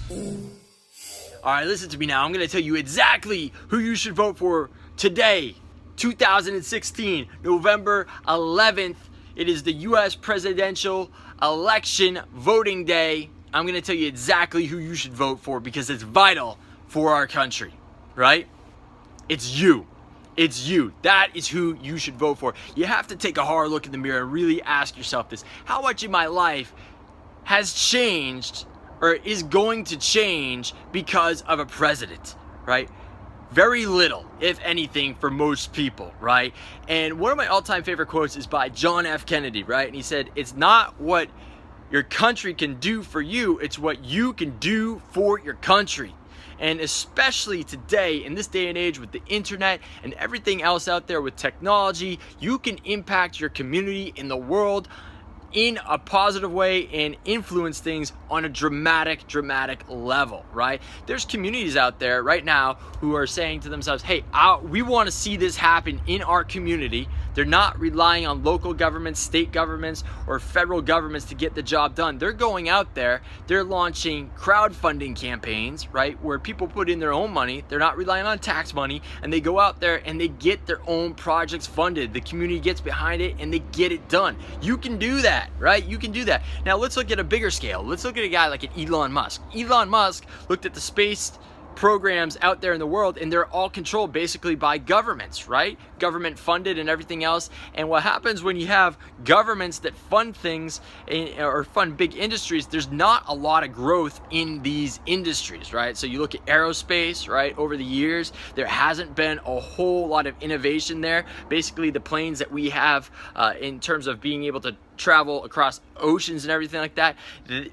All right, listen to me now. I'm going to tell you exactly who you should vote for today, 2016, November 11th. It is the U.S. presidential election voting day. I'm going to tell you exactly who you should vote for because it's vital for our country, right? It's you. It's you. That is who you should vote for. You have to take a hard look in the mirror and really ask yourself this. How much in my life has changed or is going to change because of a president, right? Very little, if anything, for most people, right? And one of my all-time favorite quotes is by John F. Kennedy, right? And he said, it's not what your country can do for you, it's what you can do for your country. And especially today, in this day and age with the internet and everything else out there with technology, you can impact your community in the world in a positive way and influence things on a dramatic level, right? There's communities out there right now who are saying to themselves, hey, we want to see this happen in our community. They're not relying on local governments, state governments, or federal governments to get the job done. They're going out there, they're launching crowdfunding campaigns, right? Where people put in their own money, they're not relying on tax money, and they go out there and they get their own projects funded. The community gets behind it and they get it done. You can do that, right? You can do that. Now let's look at a bigger scale. Let's look at a guy like an Elon Musk. Elon Musk looked at the space programs out there in the world, and they're all controlled basically by governments, right? Government funded and everything else. And what happens when you have governments that fund things or fund big industries, there's not a lot of growth in these industries, right? So you look at aerospace, right? Over the years, there hasn't been a whole lot of innovation there. Basically, the planes that we have in terms of being able to travel across oceans and everything like that,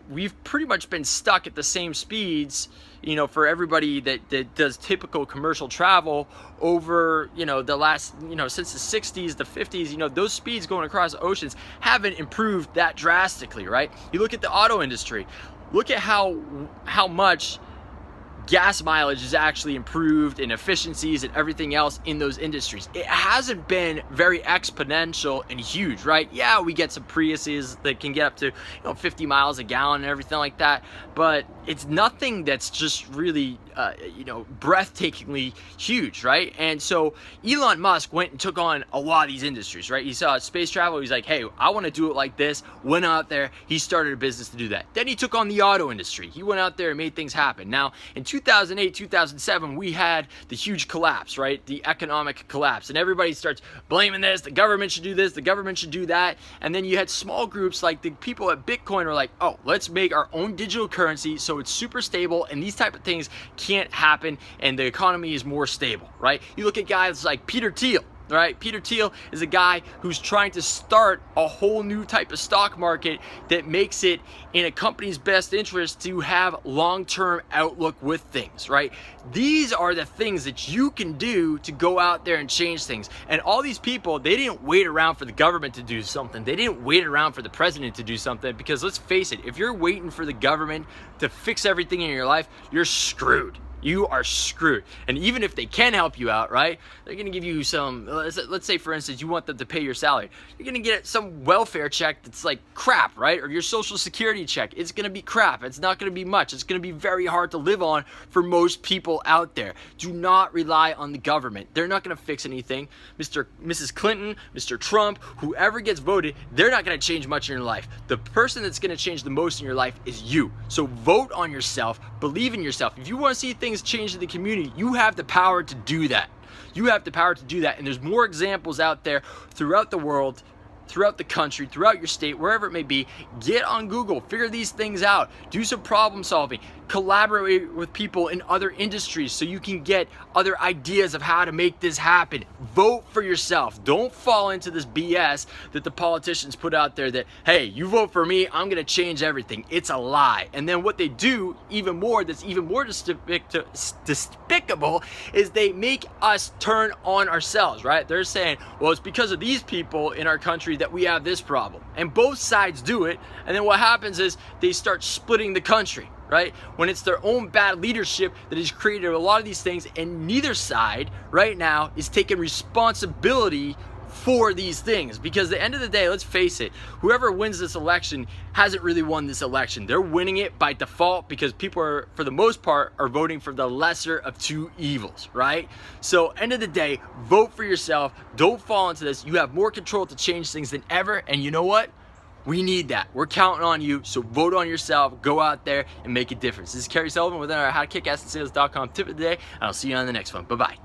we've pretty much been stuck at the same speeds, you know, for everybody that does typical commercial travel over, you know, the last, you know, since the 60s, the 50s, you know, those speeds going across oceans haven't improved that drastically, right? You look at the auto industry, look at how much gas mileage is actually improved and efficiencies and everything else in those industries. It hasn't been very exponential and huge, right? Yeah, we get some Priuses that can get up to, you know, 50 miles a gallon and everything like that, but it's nothing that's just really, you know, breathtakingly huge, right? And so Elon Musk went and took on a lot of these industries, right? He saw space travel. He's like, hey, I want to do it like this. Went out there. He started a business to do that. Then he took on the auto industry. He went out there and made things happen. Now, in 2008, 2007, we had the huge collapse, right? The economic collapse. And everybody starts blaming this. The government should do this. The government should do that. And then you had small groups like the people at Bitcoin were like, oh, let's make our own digital currency so it's super stable and these type of things can't happen and the economy is more stable, right? You look at guys like Peter Thiel. Right? Peter Thiel is a guy who's trying to start a whole new type of stock market that makes it in a company's best interest to have long-term outlook with things, right? These are the things that you can do to go out there and change things. And all these people, they didn't wait around for the government to do something. They didn't wait around for the president to do something, because let's face it, if you're waiting for the government to fix everything in your life, you're screwed. You are screwed. And even if they can help you out, right, they're going to give you some, let's say for instance, you want them to pay your salary. You're going to get some welfare check that's like crap, right? Or your social security check. It's going to be crap. It's not going to be much. It's going to be very hard to live on for most people out there. Do not rely on the government. They're not going to fix anything. Mrs. Clinton, Mr. Trump, whoever gets voted, they're not going to change much in your life. The person that's going to change the most in your life is you. So vote on yourself. Believe in yourself. If you want to see things change in the community, you have the power to do that. You have the power to do that. And there's more examples out there throughout the world, throughout the country, throughout your state, wherever it may be. Get on Google, figure these things out, do some problem solving, collaborate with people in other industries so you can get other ideas of how to make this happen. Vote for yourself. Don't fall into this BS that the politicians put out there that, hey, you vote for me, I'm going to change everything. It's a lie. And then what they do even more, that's even more despicable, is they make us turn on ourselves, right? They're saying, well, it's because of these people in our country that we have this problem. And both sides do it. And then what happens is they start splitting the country, right? When it's their own bad leadership that has created a lot of these things, and neither side right now is taking responsibility for these things, because at the end of the day, let's face it, whoever wins this election hasn't really won this election. They're winning it by default because people are, for the most part, are voting for the lesser of two evils, right? So end of the day, vote for yourself. Don't fall into this. You have more control to change things than ever, and you know what? We need that. We're counting on you, so vote on yourself. Go out there and make a difference. This is Kerry Sullivan with our howtokickassensales.com tip of the day, and I'll see you on the next one. Bye-bye.